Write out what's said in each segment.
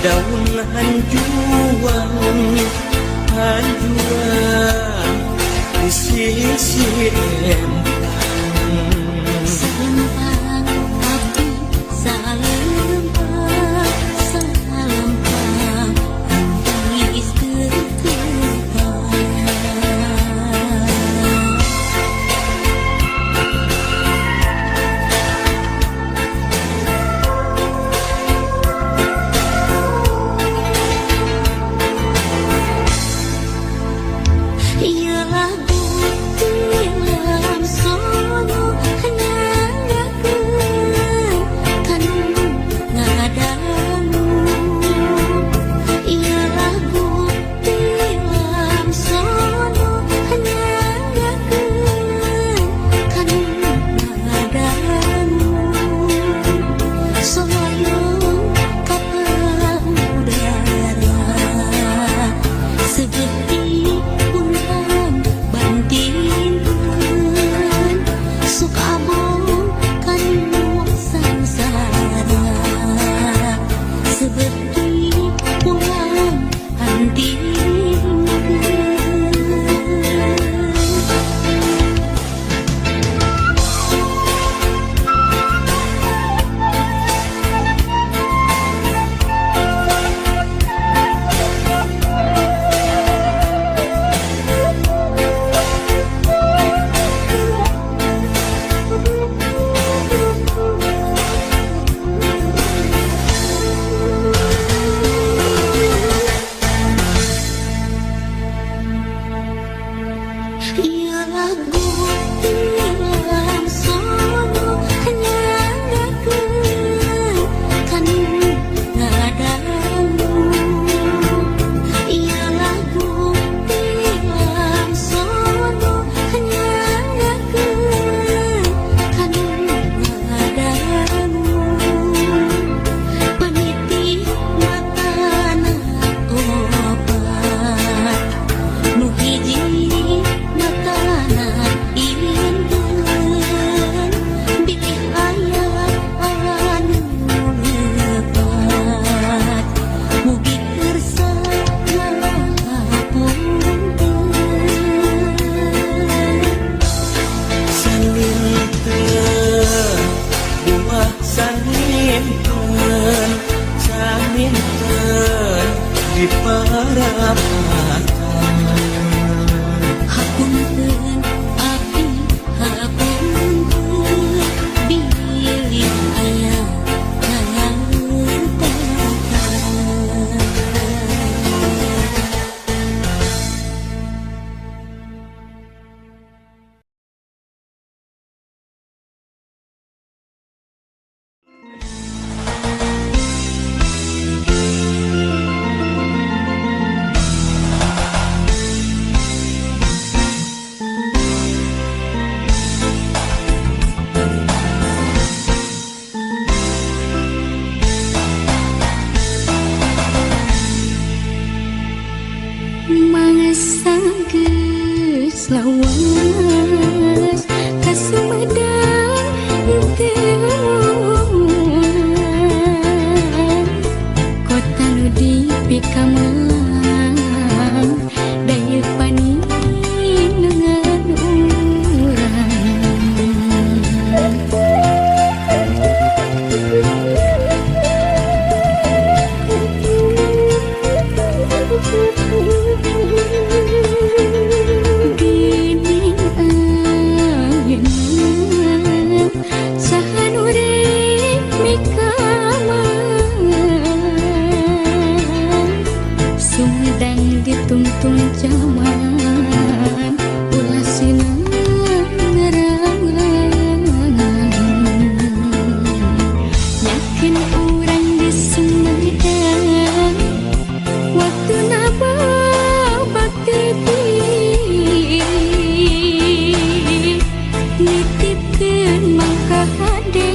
daun hanjuang hanjuang di sisi empang Selempang hati salempang salempang Nangis ketepang Ialah bukti dalam sono nyanggakeun kanu ngadamu Ialah bukti dalam sono nyanggakeun kanu ngadamu Soyong kapal udara seperti bandingkeun sok abong kanu sangsara seperti pulang handingkeun Ialah bukti dalam sono nyanggakeun kanu ngadamu Ialah bukti dalam sono nyanggakeun kanu ngadamu Peniti matana obat nu hiji matana ilinkeun bilih aya anu lebat mugi kersa ngapunten saninteun buah saninteun saninteun di parapatan hapunten abdi hapunten bilih aya mangsa geus lawas ka Sumedang teu kota nu dipikaman daya paninengan Dinding ayeuna sahan urip mikaman Sumedang dituntun zaman ulah sinang ngerangan yakin urang di Sumedang waktu naba bakti nitipkeun mangka hade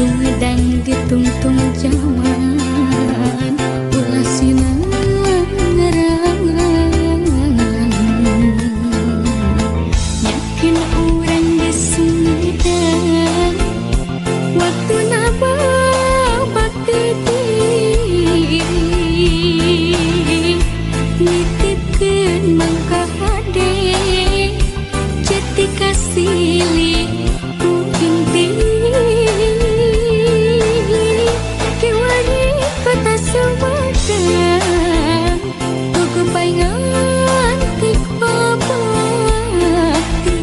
Sumedang ditungtung zaman ulah sinangarangan yakin orang di Sumedang waktu naba bakti nitipkeun mangka hade jati kasili ku inti kiwani kota Sumedang tugu bayangan tik babakti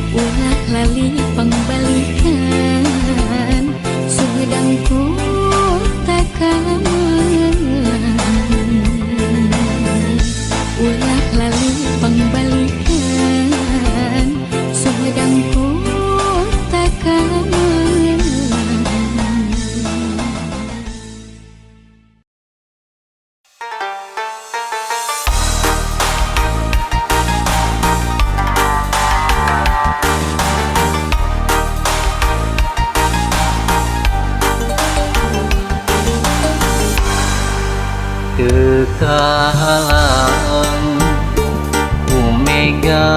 ulah lali pangbalikan Sumedang kota kamelang ulah lali pangbalikan Sumedang kota kamelang. Kekahalang Omega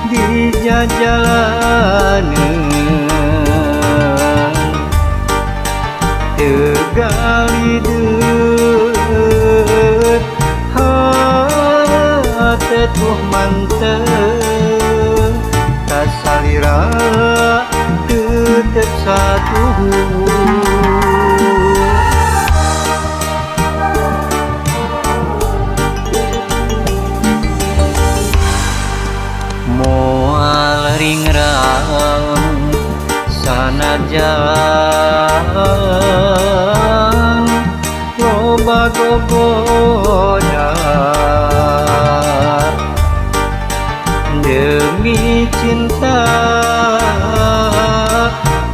di jalanan tegali deut hatetuh mantep kasalira tetep satu moal ringrang sanajan loba gogoda demi cinta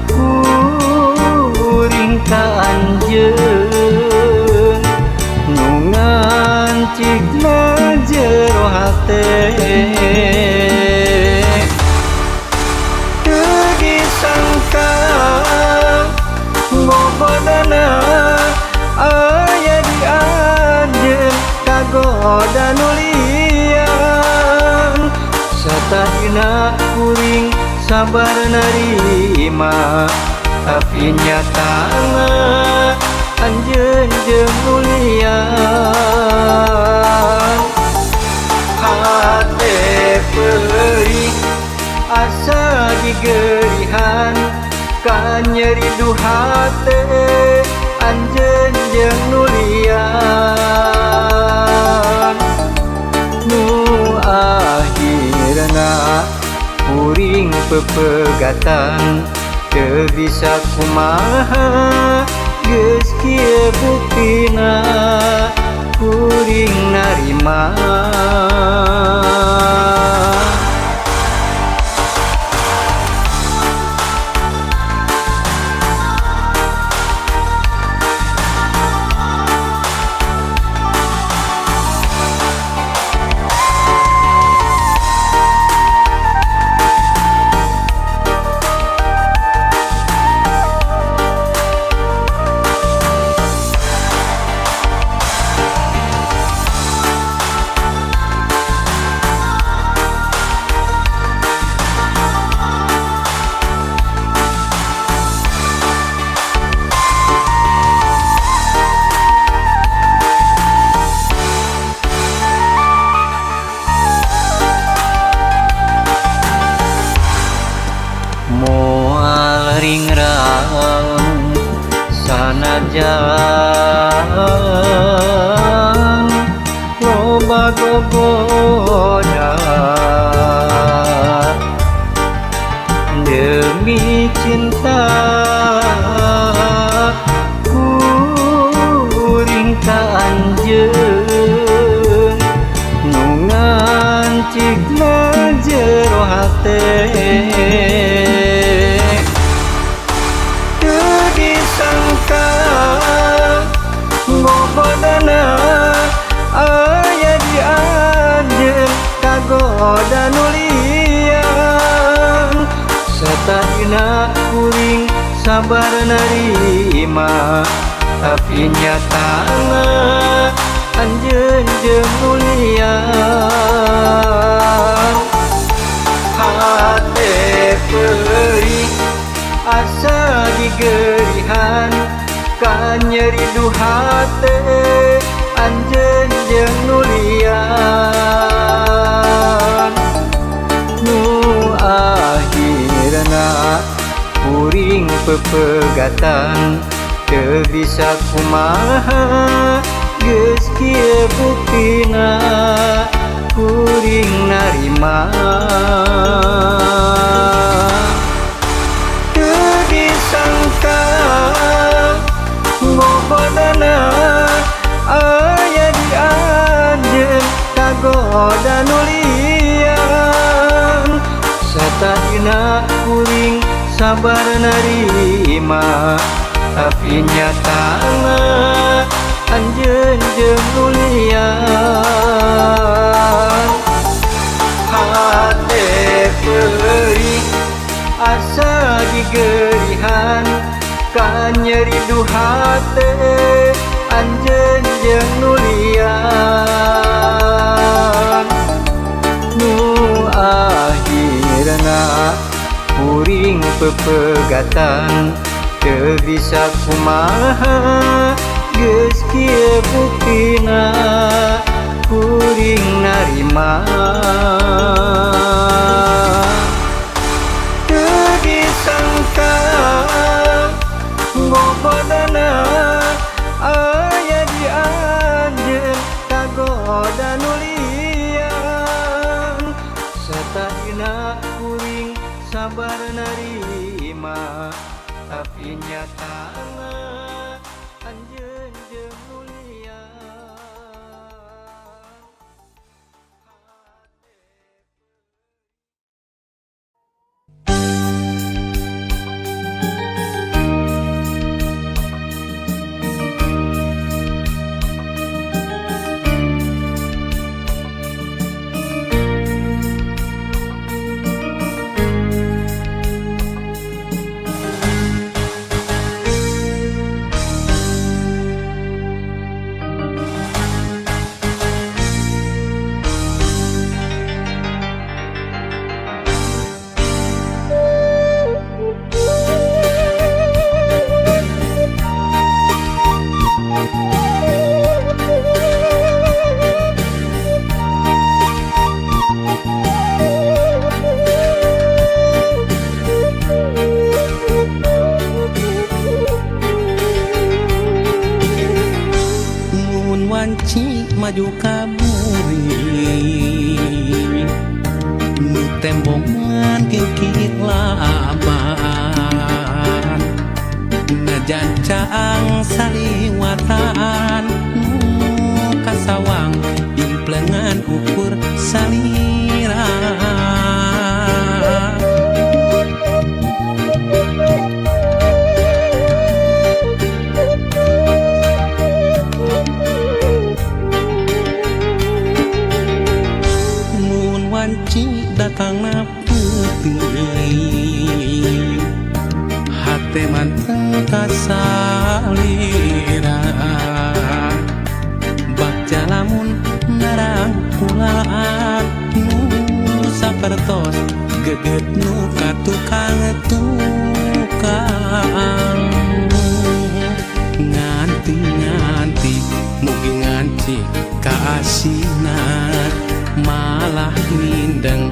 kuring ka anjeun nu ngancikna jero hate teu disangka ngobodana aya di anjeun kagoda nulian satahina kuring sabar narima tapi nyatana anjeun jeung mulian hate perih asa digerihan ka nyeri du hate anjeun jeung nulian nu akhirna kuring pepegatan teu bisa kumaha geus kieu buktina kuring narima moal ringrang sanajan loba gogoda demi cinta kuring ka anjeun nu ngancikna jero hate disangka ngobodana aya di anjeun kagoda nulian kuring sabar nerima tapi nyatana anjeun jeung mulia hate perih asa digerihan ka nyeri du hate anjeun jeung nulian nu akhirna kuring pepegatan teu bisa kumaha geus kieu buktina kuring narima teu disangka ngobodana aya di anjeun kagoda nulian satahina kuring sabar nerima tapi nyatana anjeun jeung nulian hate perih asa digerihan ka nyeri du hate anjeun jeung nulian nu akhirna kuring pepegatan teu bisa kumaha geus kieu buktina kuring narima teu disangka ngobodana aya di anjeun kagoda nulian satahina kuring sabar nerima tapi nyatana anjeun jeung nulian maju kamuri nu tembongan kikit laban najan caang saliwatan nu kasawang implengan ukur salira datang na putih hate manteng kasalira baca lamun narang pulaan nu sapertos geget nu katukang nganti mugi nganti kaasina malah mindeng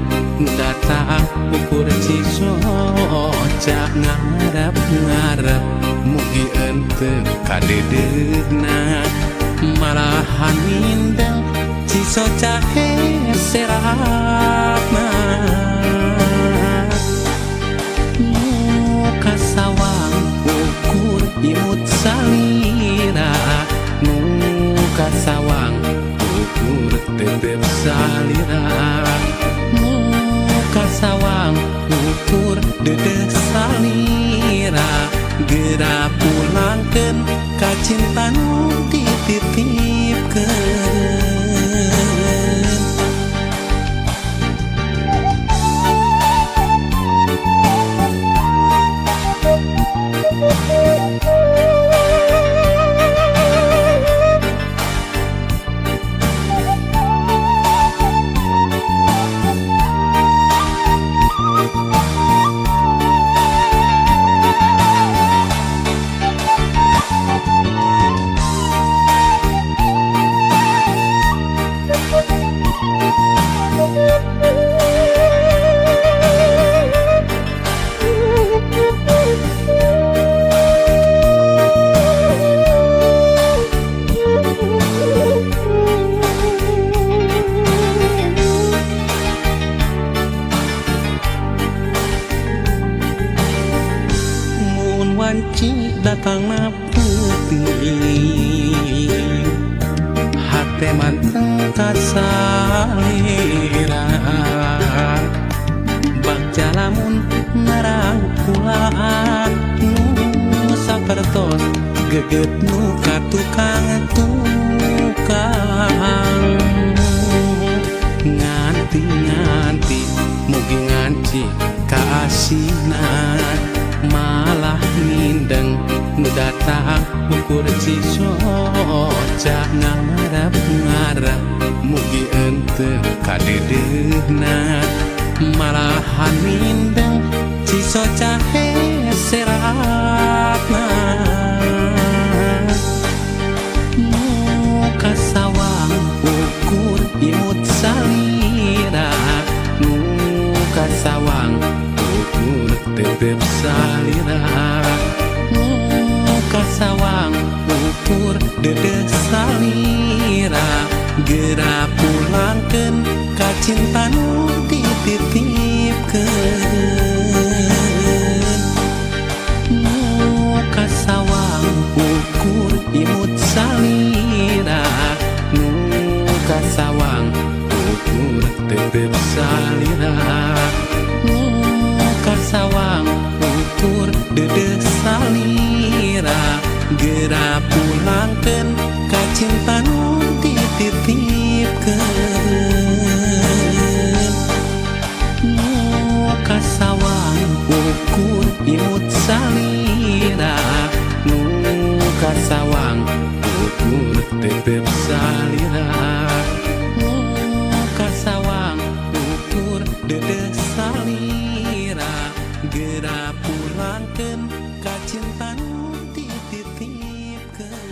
datang ukur cisoca ngarep mugi ente kadedegna malahan mindeng cisoca seratna muka sawang ukur imut salira muka sawang ukur tetep salira muka sawang ukur dedeh salira gera pulangkeun ka cinta nu dititipkeun datangna peuting hate manteng kasalira bagja lamun narangkulaan nu sapertos geget nu katukang nganti mugi nganci kaasina malah mindeng nu datang ukur cisoca ngarap mugi ente kadedehna malahan mindeng cisoca heseratna muka sawang ukur imut salira muka sawang ukur tetep salira muka sawang ukur dede salira gera pulangkeun ka cinta nu dititipkeun muka sawang ukur imut salira muka sawang ukur tetep salira muka sawang ukur dede salira gera pulangkeun ka cinta nu dititipkeun muka sawang ukur imut salira muka sawang ukur tetep salira muka sawang ukur dede salira gera pulangkeun ka cinta nu dititipkeun.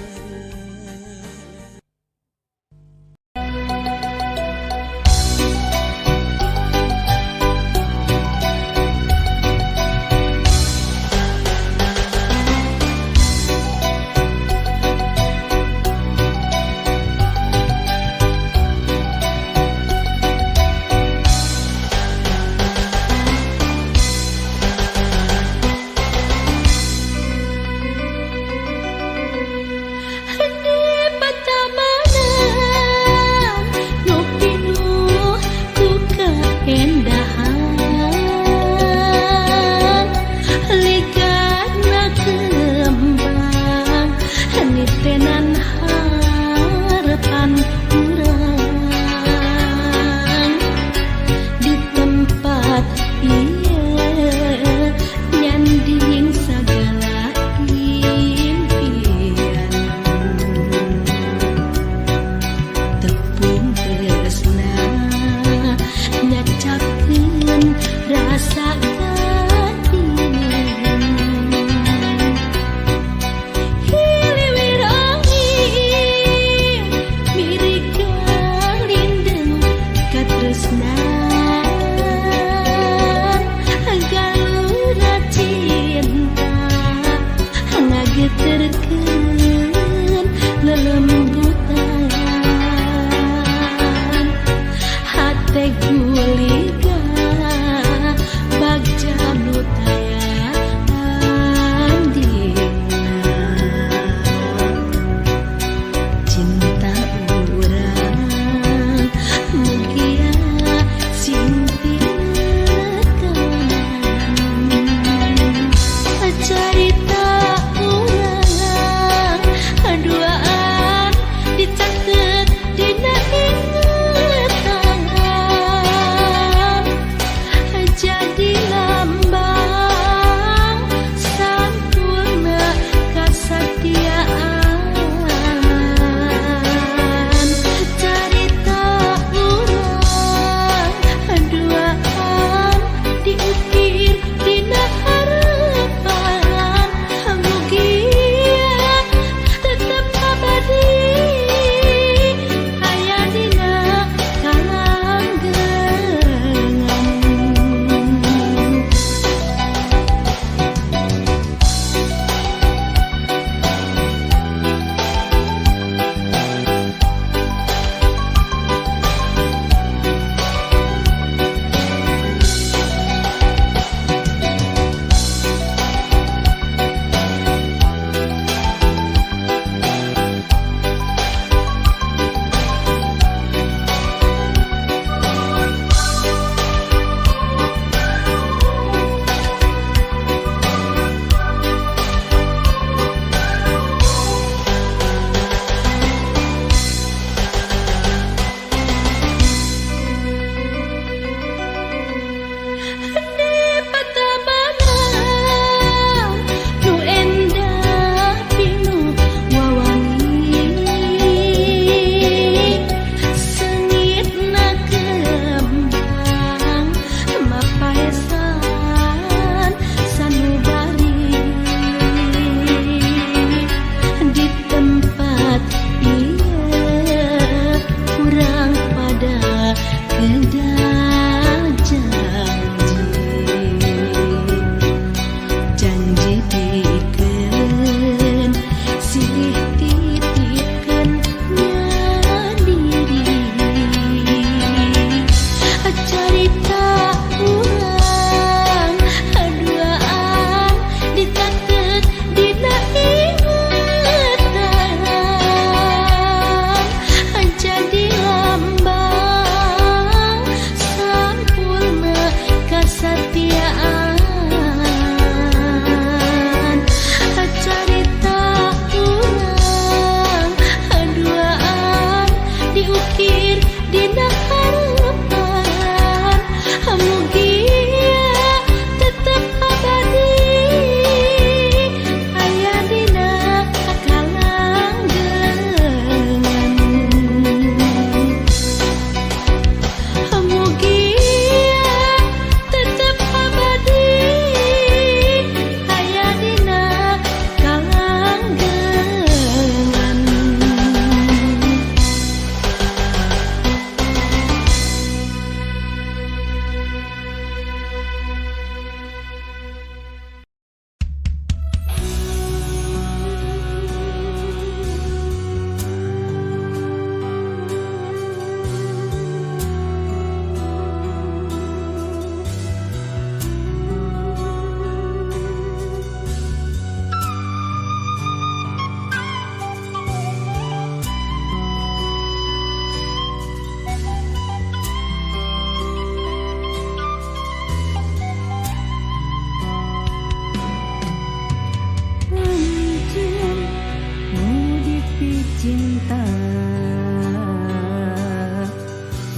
cinta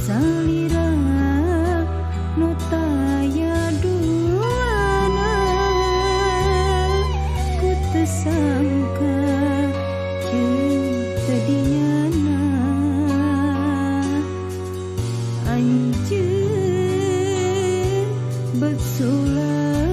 salira nu taya duana ku teu sangka cinta dinyana anjeun betsulaya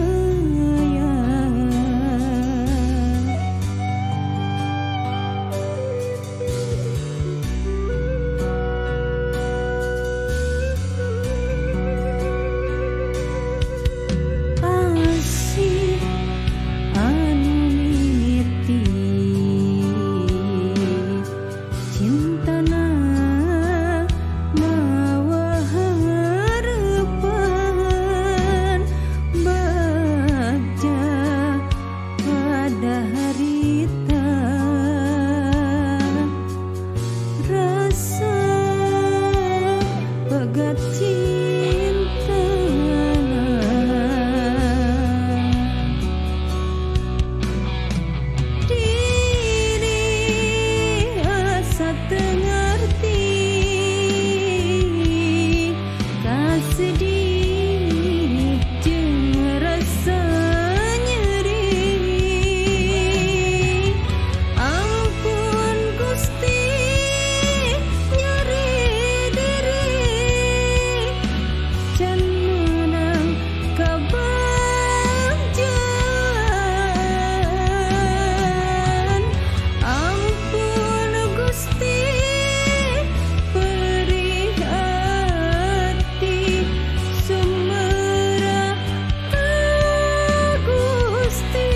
asih anu mimiti cintana mawa harapan baca pada harita rasa pegat cintana diri asa teu ngarti kasedih jeung rasa nyeri ampun Gusti nyeri diri can menang kabagjalan ampun Gusti perih hati sumerah ka Gusti.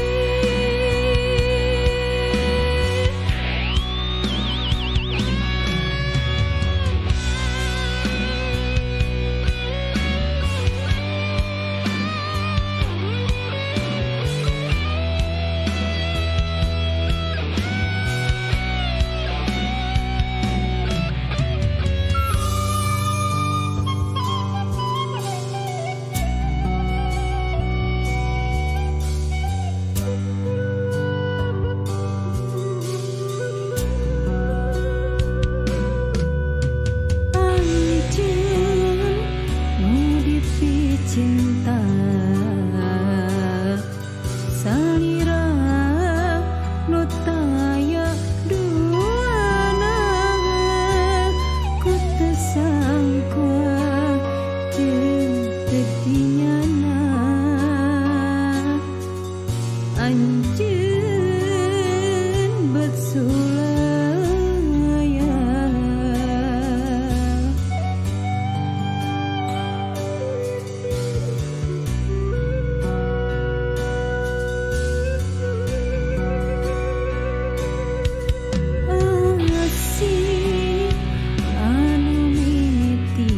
Anjeun mudipi cinta salira nu taya duana ku teu sangka cinta dinyana anjeun betsulaya asih anu mimiti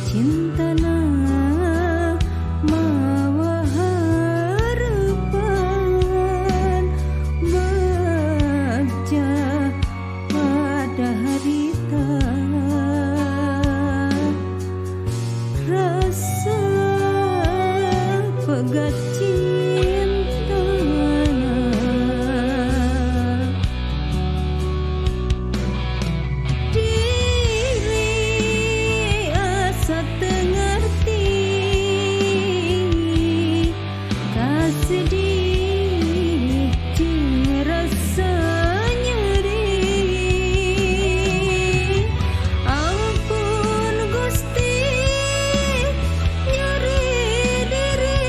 cintana mawa harapan baca pada harita rasa pegat cintana diri asa teu ngarti kasedih jeung rasa nyeri ampun Gusti nyeri diri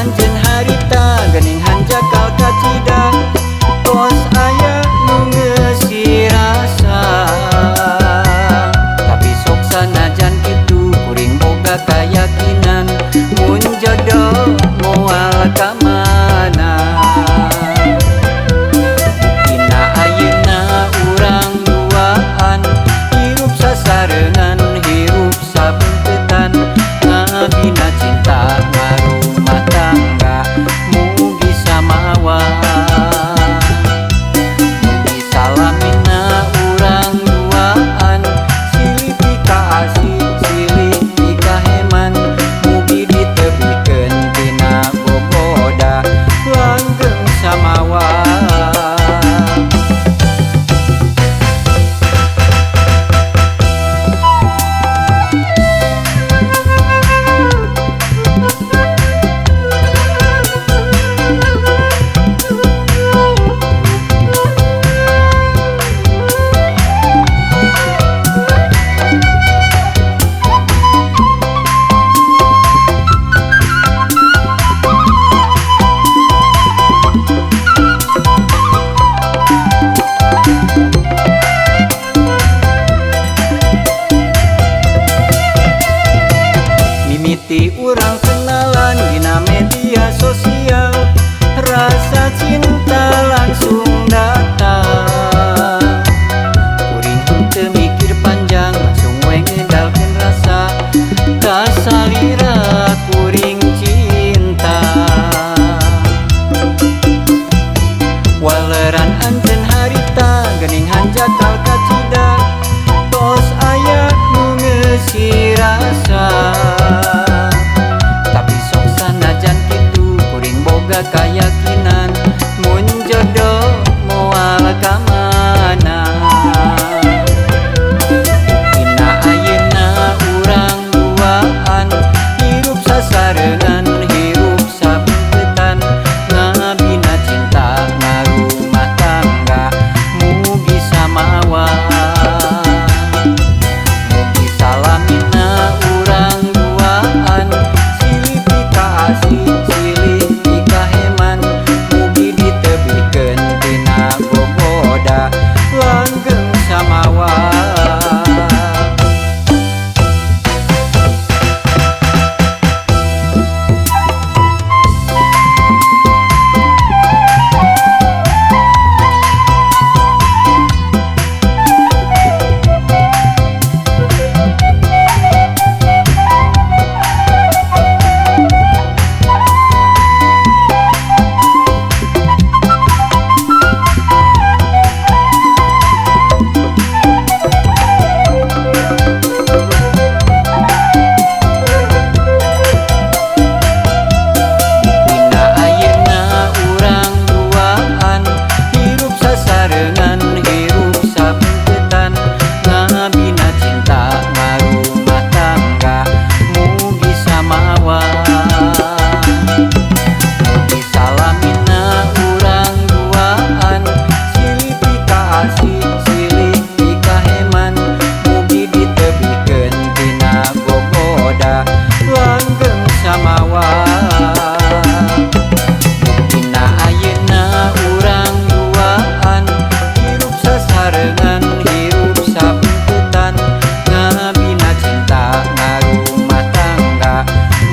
anjeun harita geuning hanjakal kacida tos aya nu ngeusi rasa tapi sok sanajan kitu kuring boga kayakinan mun jodoh moal ka mana buktina ayeuna urang duaan hirup sasarengan hirup sabeuntetan ngabina cinta ngarumah tangga mugi samawa mugi salamina urang duaan silih pika asih silih pika heman mugi ditebikeun tina boboda langgeng samawa. Mimiti urang kenalan dina media sosial rasa cinta langsung datang kuring henteu mikir panjang langsung we ngedalkeun rasa kasalira kuring cinta waleran anjeun harita geuning hanjakal kacida tos aya nu ngeusi rasa tapi sok sanajan kitu kuring boga kayakinan mun jodoh moal ka mana buktina ayeuna urang duaan hirup sasarengan hirup sabeuntetan ngabina cinta ngarumah tangga mugi samawa mugi salamina urang duaan silih pika asih silih pika heman mugi ditebikeun tina boboda langgeng samawa. Buktina ayeuna urang duaan hirup sasarengan hirup sabeuntetan ngabina cinta ngarumah tangga mugi samawa mugi salamina urang duaan silih pika asih silih pika heman mugi ditebikeun tina boboda langgeng samawa buktina ayeuna urang duaan hirup sasarengan hirup sabeuntetan ngabina cinta ngarumah tangga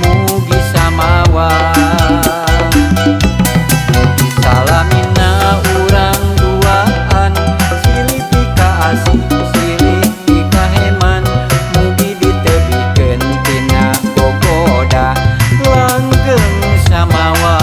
mugi samawa mugi salamina urang duaan silih pika asih silih pika heman mugi ditebikeun tina boboda langgeng samawa.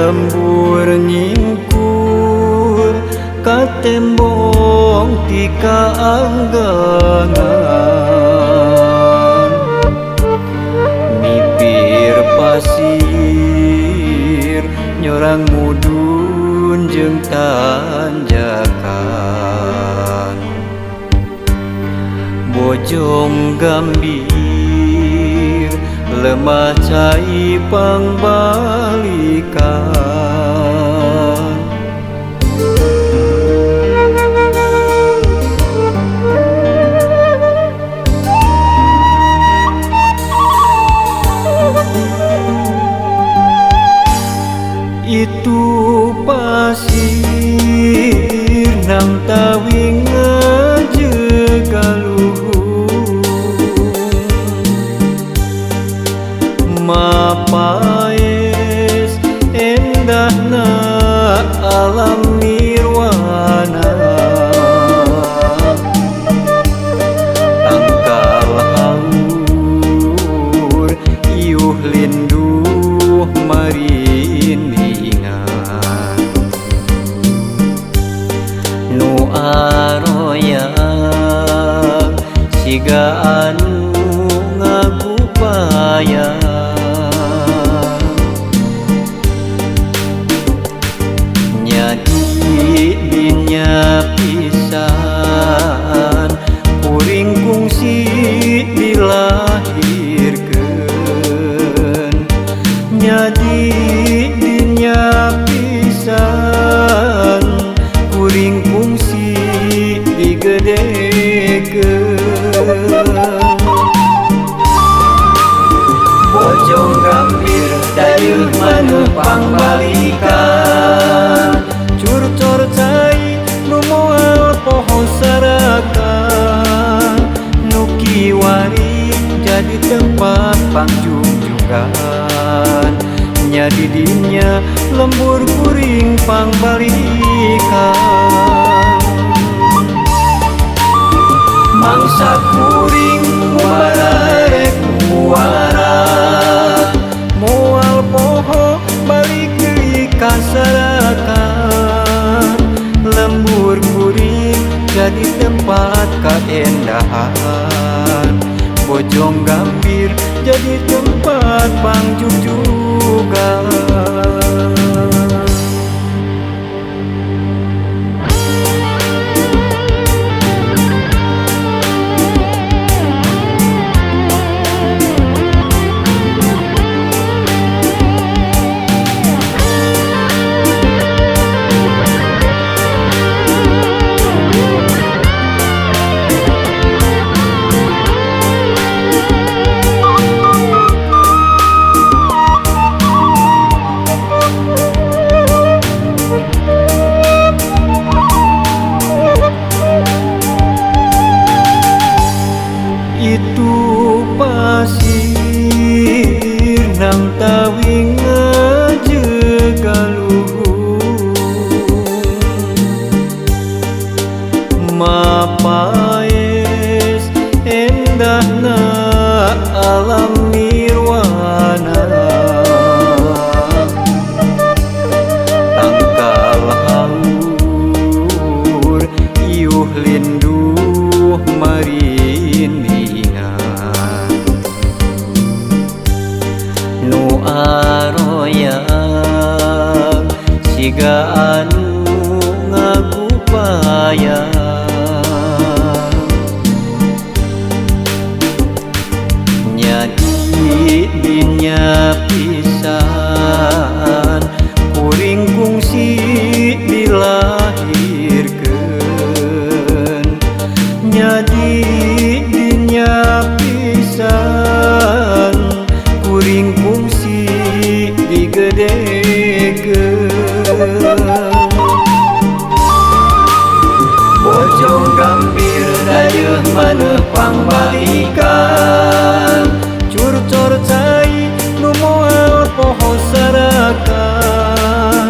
lembur nyingkur ka tembok ti kaanggangan mipir pasir nyorang mudun jeung tanjakan bojong gambir lemah cai pangbalikan itu pasir nang tawing ngajagaluhur mapaes endahna alam nirwana tangkal haur iuh linduh marindingan nu aroyang siga anu ngagupaya dinya pisan kuring kungsi dilahirkeun nyadi dinya pisan kuring kungsi digedekeun bojong gambir dayeuh maneuh pangbalikan curcor cai nu moal poho sarakan nu kiwari jadi tempat pangjungjukan nya di dinya lembur kuring pangbalikan mangsa kuring mubarek muara moal poho balik deui ka sarakan lembur kuring jadi tempat keendahan bojong gambir jadi tempat pangjungjukan itu pasir nang tawing ngajagaluhur mapaes endahna alam nirwana tangkal haur iuh linduh marindingan nu aroyang siga anu ngagupaya nyadi dinya pisan kuring kungsi dilahirkeun nyadi dinya pisan kuring kungsi digedekeun bojong gambir dayeuh maneuh pangbalikan curcor cai nu moal poho sarakan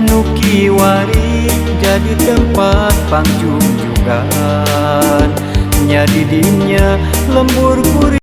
nu kiwari jadi tempat pangjungjukan nya di dinya lembur kuring